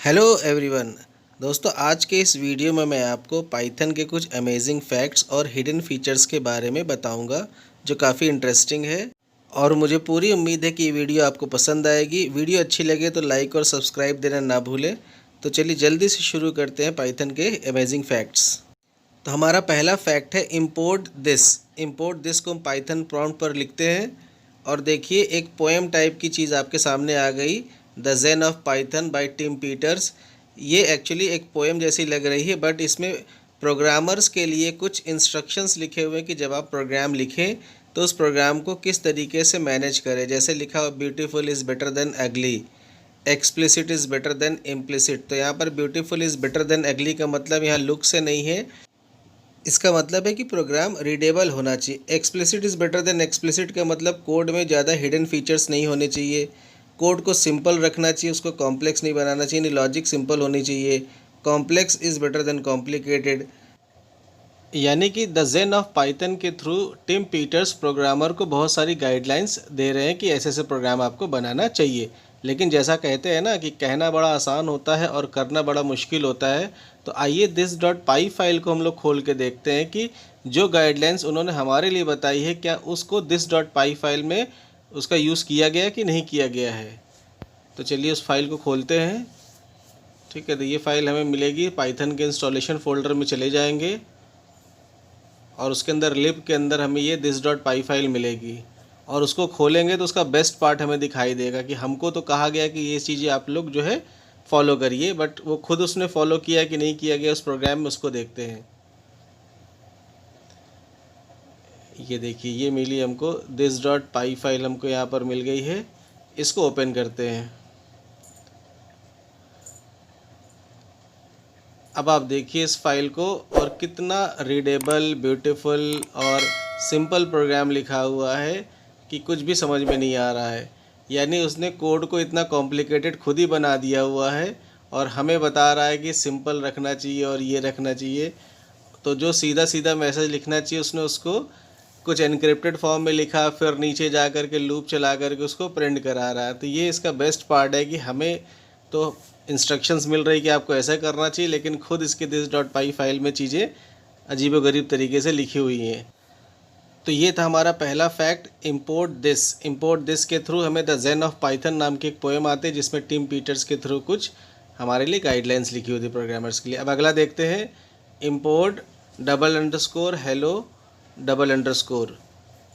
Hello everyone. दोस्तों, आज के इस वीडियो में मैं आपको पाइथन के कुछ अमेजिंग फैक्ट्स और हिडन फीचर्स के बारे में बताऊंगा जो काफ़ी इंटरेस्टिंग है। और मुझे पूरी उम्मीद है कि ये वीडियो आपको पसंद आएगी। वीडियो अच्छी लगे तो लाइक और सब्सक्राइब देना ना भूलें। तो चलिए जल्दी से शुरू करते हैं पाइथन के अमेजिंग फैक्ट्स। तो हमारा पहला फैक्ट है इम्पोर्ट दिस। इम्पोर्ट दिस को हम पाइथन प्रॉम्प्ट पर लिखते हैं और देखिए एक पोएम टाइप की चीज़ आपके सामने आ गई, the Zen of Python by Tim Peters. ये एक्चुअली एक पोएम जैसी लग रही है, बट इसमें प्रोग्रामर्स के लिए कुछ इंस्ट्रक्शंस लिखे हुए हैं कि जब आप प्रोग्राम लिखें तो उस प्रोग्राम को किस तरीके से मैनेज करें। जैसे लिखा हो ब्यूटीफुल इज़ बेटर देन अगली, explicit is better than implicit. तो यहाँ पर ब्यूटीफुल इज़ बेटर देन अगली का मतलब यहाँ लुक से नहीं है, इसका मतलब है कि प्रोग्राम रीडेबल होना चाहिए। Explicit is better than explicit का मतलब कोड में ज़्यादा हिडन फीचर्स नहीं होने चाहिए, कोड को सिंपल रखना चाहिए, उसको कॉम्प्लेक्स नहीं बनाना चाहिए, नहीं लॉजिक सिंपल होनी चाहिए। Complex is better than complicated. यानी कि द जेन ऑफ पाइथन के थ्रू टिम पीटर्स प्रोग्रामर को बहुत सारी गाइडलाइंस दे रहे हैं कि ऐसे ऐसे प्रोग्राम आपको बनाना चाहिए। लेकिन जैसा कहते हैं ना कि कहना बड़ा आसान होता है और करना बड़ा मुश्किल होता है। तो आइए दिस डॉट पाई फाइल को हम लोग खोल के देखते हैं कि जो गाइडलाइंस उन्होंने हमारे लिए बताई है क्या उसको दिस डॉट पाई फाइल में उसका यूज़ किया गया कि नहीं किया गया है। तो चलिए उस फाइल को खोलते हैं। ठीक है, तो ये फाइल हमें मिलेगी पाइथन के इंस्टॉलेशन फोल्डर में चले जाएंगे और उसके अंदर लिब के अंदर हमें ये दिस डॉट पाई फाइल मिलेगी और उसको खोलेंगे तो उसका बेस्ट पार्ट हमें दिखाई देगा कि हमको तो कहा गया कि ये चीज़ें आप लोग जो है फॉलो करिए, बट वो खुद उसने फॉलो किया कि नहीं किया गया उस प्रोग्राम में, उसको देखते हैं। ये देखिए ये मिली हमको दिस डॉट पाई फाइल, हमको यहाँ पर मिल गई है। इसको ओपन करते हैं। अब आप देखिए इस फाइल को और कितना रीडेबल, ब्यूटीफुल और सिंपल प्रोग्राम लिखा हुआ है कि कुछ भी समझ में नहीं आ रहा है। यानी उसने कोड को इतना कॉम्प्लिकेटेड खुद ही बना दिया हुआ है और हमें बता रहा है कि सिंपल रखना चाहिए और ये रखना चाहिए। तो जो सीधा सीधा मैसेज लिखना चाहिए उसने उसको कुछ एनक्रिप्टेड फॉर्म में लिखा, फिर नीचे जा कर के लूप चला कर के उसको प्रिंट करा रहा है। तो ये इसका बेस्ट पार्ट है कि हमें तो इंस्ट्रक्शंस मिल रही कि आपको ऐसा करना चाहिए, लेकिन खुद इसके दिस डॉट पाई फाइल में चीज़ें अजीबोगरीब तरीके से लिखी हुई हैं। तो ये था हमारा पहला fact, import this. Import this के थ्रू हमें द जेन ऑफ पाइथन नाम की एक पोएम आते हैं जिसमें टिम पीटर्स के थ्रू कुछ हमारे लिए गाइडलाइंस लिखी हुई थी प्रोग्रामर्स के लिए। अब अगला देखते हैं, import double underscore hello double underscore.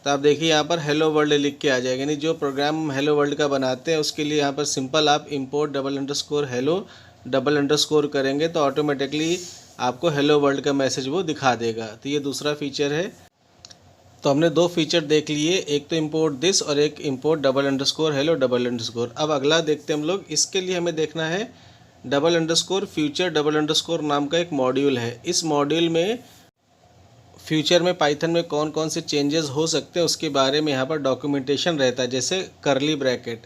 तो आप देखिए यहाँ पर हेलो वर्ल्ड लिख के आ जाएगा, यानी जो प्रोग्राम हेलो वर्ल्ड का बनाते हैं उसके लिए यहाँ पर सिंपल आप import double underscore hello double underscore करेंगे तो ऑटोमेटिकली आपको हेलो वर्ल्ड का मैसेज वो दिखा देगा। तो ये दूसरा फीचर है। तो हमने दो फीचर देख लिए, एक तो इंपोर्ट दिस और एक import double underscore hello double underscore. अब अगला देखते हैं हम लोग। इसके लिए हमें देखना है double underscore future double underscore नाम का एक मॉड्यूल है। इस मॉड्यूल में फ्यूचर में पाइथन में कौन कौन से चेंजेस हो सकते हैं उसके बारे में यहाँ पर डॉक्यूमेंटेशन रहता है। जैसे करली ब्रैकेट,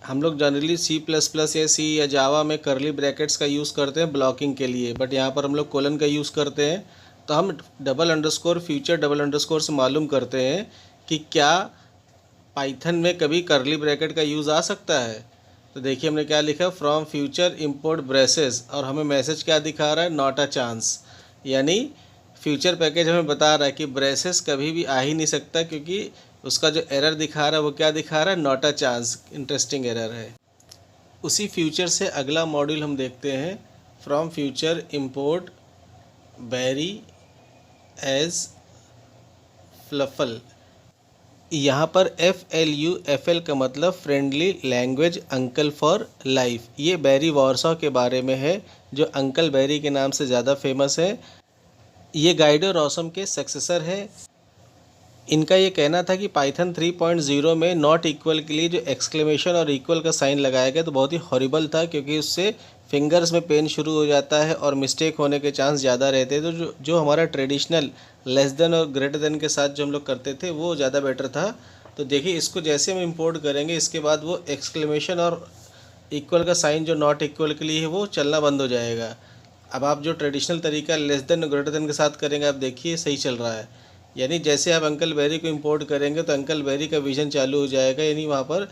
हम लोग जनरली सी प्लस प्लस या सी या जावा में करली ब्रैकेट्स का यूज़ करते हैं ब्लॉकिंग के लिए, बट यहाँ पर हम लोग कोलन का यूज़ करते हैं। तो हम double underscore future double underscore से मालूम करते हैं कि क्या पाइथन में कभी करली ब्रैकेट का यूज़ आ सकता है। तो देखिए हमने क्या लिखा, फ्रॉम फ्यूचर इंपोर्ट ब्रेसेस, और हमें मैसेज क्या दिखा रहा है, नॉट अ चांस। यानी फ्यूचर पैकेज हमें बता रहा है कि ब्रेसेस कभी भी आ ही नहीं सकता, क्योंकि उसका जो एरर दिखा रहा है वो क्या दिखा रहा है, not a chance, interesting error है। उसी फ्यूचर से अगला मॉड्यूल हम देखते हैं, from future import Barry as FLUFL. यहाँ पर FLUFL का मतलब friendly language uncle for life. ये बैरी वॉर्सॉ के बारे में है जो अंकल बैरी के नाम से ज़्यादा फेमस है। ये गाइडर ऑसम के सक्सेसर है। इनका ये कहना था कि पाइथन 3.0 में नॉट इक्वल के लिए जो एक्सक्लेमेशन और इक्वल का साइन लगाया गया तो बहुत ही हॉरिबल था, क्योंकि उससे फिंगर्स में पेन शुरू हो जाता है और मिस्टेक होने के चांस ज़्यादा रहते हैं। तो जो हमारा ट्रेडिशनल लेस देन और ग्रेटर देन के साथ जो हम लोग करते थे वो ज़्यादा बेटर था। तो देखिए इसको जैसे हम इंपोर्ट करेंगे इसके बाद वो एक्सक्लेमेशन और इक्वल का साइन जो नॉट इक्वल के लिए है वो चलना बंद हो जाएगा। अब आप जो ट्रेडिशनल तरीका लेस देन और ग्रेटर देन के साथ करेंगे, आप देखिए सही चल रहा है। यानी जैसे आप अंकल बेरी को इंपोर्ट करेंगे तो अंकल बेरी का विजन चालू हो जाएगा, यानी वहाँ पर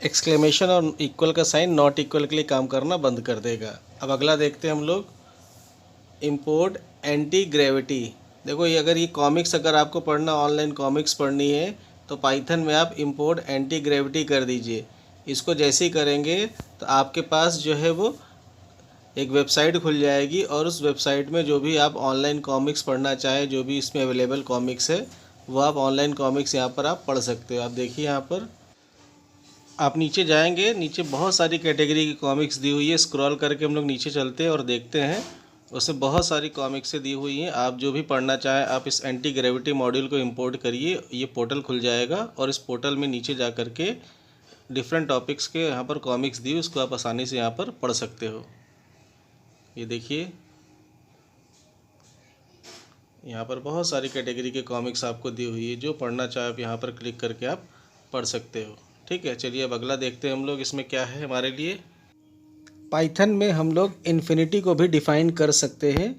एक्सक्लेमेशन और इक्वल का साइन नॉट इक्वल के लिए काम करना बंद कर देगा। अब अगला देखते हैं हम लोग, इंपोर्ट एंटी ग्रेविटी। देखो ये अगर ये कॉमिक्स अगर आपको पढ़ना, ऑनलाइन कॉमिक्स पढ़नी है तो पाइथन में आप इंपोर्ट एंटी ग्रेविटी कर दीजिए। इसको जैसे ही करेंगे तो आपके पास जो है वो एक वेबसाइट खुल जाएगी और उस वेबसाइट में जो भी आप ऑनलाइन कॉमिक्स पढ़ना चाहें, जो भी इसमें अवेलेबल कॉमिक्स है वो आप ऑनलाइन कॉमिक्स यहाँ पर आप पढ़ सकते हो। आप देखिए यहाँ पर आप नीचे जाएंगे, नीचे बहुत सारी कैटेगरी की कॉमिक्स दी हुई है। स्क्रॉल करके हम लोग नीचे चलते हैं और देखते हैं, उसमें बहुत सारी कॉमिक्सें दी हुई हैं। आप जो भी पढ़ना चाहें आप इस एंटी ग्रेविटी मॉड्यूल को इंपोर्ट करिए, ये पोर्टल खुल जाएगा और इस पोर्टल में नीचे जा कर के डिफरेंट टॉपिक्स के यहाँ पर कॉमिक्स दी, उसको आप आसानी से यहाँ पर पढ़ सकते हो। ये देखिए यहाँ पर बहुत सारी कैटेगरी के कॉमिक्स आपको दी हुई है, जो पढ़ना चाहे आप यहाँ पर क्लिक करके आप पढ़ सकते हो। ठीक है, चलिए अब अगला देखते हैं हम लोग, इसमें क्या है हमारे लिए। पाइथन में हम लोग इन्फिनिटी को भी डिफ़ाइन कर सकते हैं।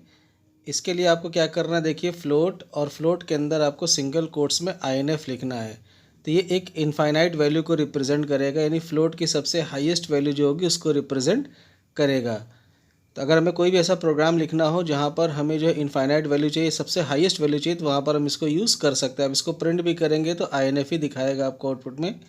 इसके लिए आपको क्या करना है, देखिए फ्लोट, और फ्लोट के अंदर आपको सिंगल कोट्स में INF लिखना है। तो ये एक इनफाइनाइट वैल्यू को रिप्रेजेंट करेगा, यानी फ्लोट की सबसे हाईएस्ट वैल्यू जो होगी उसको रिप्रेजेंट करेगा। तो अगर हमें कोई भी ऐसा प्रोग्राम लिखना हो जहाँ पर हमें जो है इनफाइनाइट वैल्यू चाहिए, सबसे हाईएस्ट वैल्यू चाहिए, तो वहाँ पर हम इसको यूज़ कर सकते हैं। अब इसको प्रिंट भी करेंगे तो INF ही दिखाएगा आपको आउटपुट में।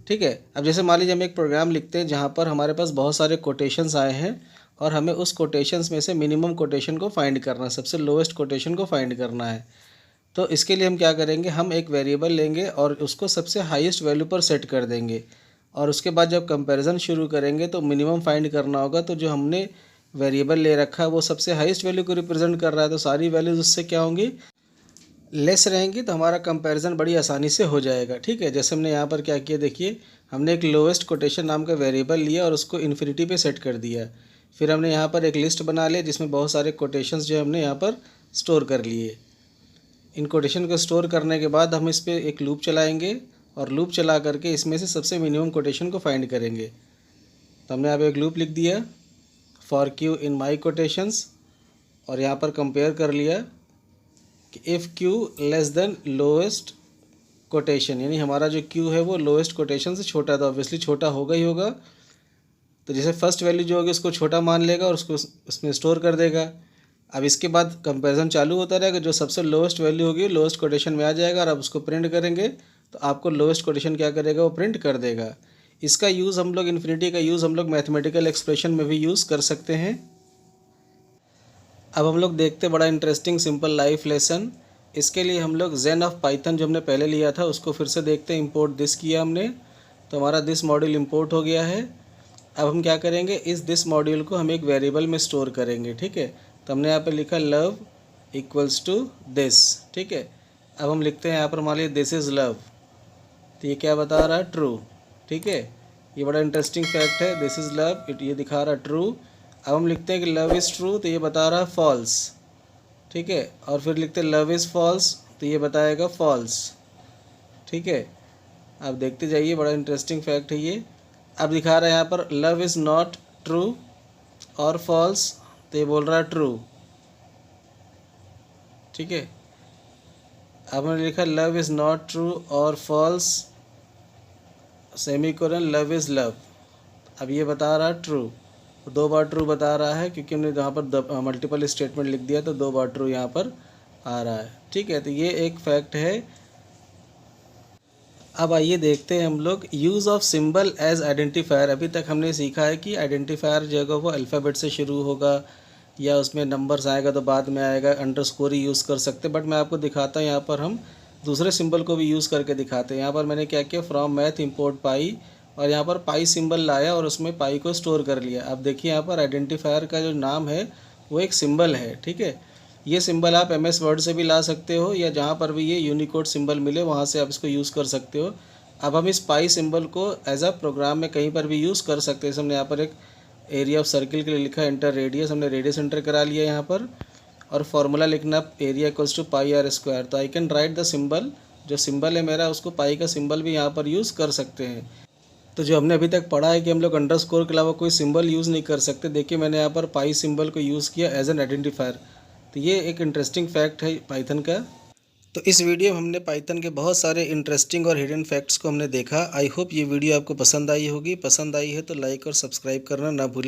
ठीक है, अब जैसे मान लीजिए हम एक प्रोग्राम लिखते हैं जहाँ पर हमारे पास बहुत सारे कोटेशंस आए हैं और हमें उस कोटेशंस में से मिनिमम कोटेशन को फाइंड करना है, सबसे लोएस्ट कोटेशन को फाइंड करना है। तो इसके लिए हम क्या करेंगे, हम एक वेरिएबल लेंगे और उसको सबसे हाईएस्ट वैल्यू पर सेट कर देंगे और उसके बाद जब कंपैरिजन शुरू करेंगे तो मिनिमम फाइंड करना होगा। तो जो हमने वेरिएबल ले रखा है वो सबसे हाईएस्ट वैल्यू को रिप्रेजेंट कर रहा है, तो सारी वैल्यूज उससे क्या होंगी, लेस रहेंगी, तो हमारा कंपैरिजन बड़ी आसानी से हो जाएगा। ठीक है, जैसे हमने यहाँ पर क्या किया, देखिए हमने एक लोएस्ट कोटेशन नाम का वेरिएबल लिया और उसको इन्फिनिटी पे सेट कर दिया। फिर हमने यहाँ पर एक लिस्ट बना लिया जिसमें बहुत सारे कोटेशंस जो हमने यहाँ पर स्टोर कर लिए। इन कोटेशन को स्टोर करने के बाद हम इस पर एक लूप चलाएँगे और लूप चला करके इसमें से सबसे मिनिमम कोटेशन को फाइंड करेंगे। तो हमने यहाँ पर एक लूप लिख दिया, for Q in my quotations, और यहाँ पर कंपेयर कर लिया कि if Q less than lowest quotation, यानी हमारा जो क्यू है वो लोएस्ट कोटेशन से छोटा था, ऑब्वियसली छोटा होगा ही होगा। तो जैसे फर्स्ट वैल्यू जो होगी उसको छोटा मान लेगा और उसको उसमें स्टोर कर देगा। अब इसके बाद कंपैरिजन चालू होता रहेगा, जो सबसे लोएस्ट वैल्यू होगी लोएस्ट कोटेशन में आ जाएगा और अब उसको प्रिंट करेंगे तो आपको लोएस्ट कोटेशन क्या करेगा, वो प्रिंट कर देगा। इसका यूज़ हम लोग, इन्फिनिटी का यूज़ हम लोग मैथमेटिकल एक्सप्रेशन में भी यूज़ कर सकते हैं। अब हम लोग देखते बड़ा इंटरेस्टिंग सिंपल लाइफ लेसन। इसके लिए हम लोग ज़ेन ऑफ पाइथन जो हमने पहले लिया था उसको फिर से देखते हैं। इंपोर्ट दिस किया हमने तो हमारा दिस मॉड्यूल इंपोर्ट हो गया है। अब हम क्या करेंगे, इस दिस मॉड्यूल को हम एक वेरिएबल में स्टोर करेंगे। ठीक है, तो हमने यहाँ पे लिखा लव इक्वल्स टू दिस। ठीक है, अब हम लिखते हैं यहाँ पर मान लीजिए दिस इज़ लव, तो ये क्या बता रहा है, ट्रू। ठीक है, ये बड़ा इंटरेस्टिंग फैक्ट है, दिस इज़ लव, ये दिखा रहा है ट्रू। अब हम लिखते हैं कि लव इज़ ट्रू, तो ये बता रहा है फॉल्स। ठीक है, और फिर लिखते हैं लव इज़ फॉल्स, तो ये बताएगा फॉल्स। ठीक है, आप देखते जाइए, बड़ा इंटरेस्टिंग फैक्ट है ये। अब दिखा रहा है यहाँ पर लव इज़ नॉट ट्रू और फॉल्स, तो ये बोल रहा है ट्रू। ठीक है, अब हमने लिखा लव इज़ नॉट ट्रू और false, semicolon love is love, अब ये बता रहा है ट्रू। दो बार ट्रू बता रहा है क्योंकि हमने यहाँ पर मल्टीपल स्टेटमेंट लिख दिया, तो दो बार ट्रू यहाँ पर आ रहा है। ठीक है, तो ये एक फैक्ट है। अब आइए देखते हैं हम लोग use of symbol as identifier. अभी तक हमने सीखा है कि आइडेंटिफायर जो है वो अल्फ़ाबेट से शुरू होगा या उसमें नंबर्स आएगा तो बाद में आएगा, अंडरस्कोर ही यूज़ कर सकते हैं। बट मैं आपको दिखाता हूँ, यहाँ पर हम दूसरे सिंबल को भी यूज़ करके दिखाते हैं। यहाँ पर मैंने क्या किया, फ्रॉम मैथ इंपोर्ट पाई, और यहाँ पर पाई सिंबल लाया और उसमें पाई को स्टोर कर लिया। अब देखिए यहाँ पर आइडेंटिफायर का जो नाम है वो एक सिंबल है। ठीक है, ये सिंबल आप MS वर्ड से भी ला सकते हो या जहाँ पर भी ये यूनिकोड सिंबल मिले वहाँ से आप इसको यूज़ कर सकते हो। अब हम इस पाई सिंबल को एज अ प्रोग्राम में कहीं पर भी यूज़ कर सकते हैं। हमने यहाँ पर एक एरिया ऑफ सर्किल के लिए लिखा एंटर रेडियस, हमने रेडियस एंटर करा लिया यहाँ पर, और फार्मूला लिखना area equals to pi R square. तो I can write the symbol, जो सिंबल है मेरा उसको पाई का सिंबल भी यहाँ पर यूज़ कर सकते हैं। तो जो हमने अभी तक पढ़ा है कि हम लोग अंडरस्कोर के अलावा कोई सिंबल यूज़ नहीं कर सकते, देखिए मैंने यहाँ पर पाई सिंबल को यूज़ किया एज एन आइडेंटिफायर। तो ये एक इंटरेस्टिंग फैक्ट है पाइथन का। तो इस वीडियो में हमने पाइथन के बहुत सारे इंटरेस्टिंग और हिडन फैक्ट्स को हमने देखा। आई होप ये वीडियो आपको पसंद आई होगी। पसंद आई है तो लाइक और सब्सक्राइब करना ना भूलें।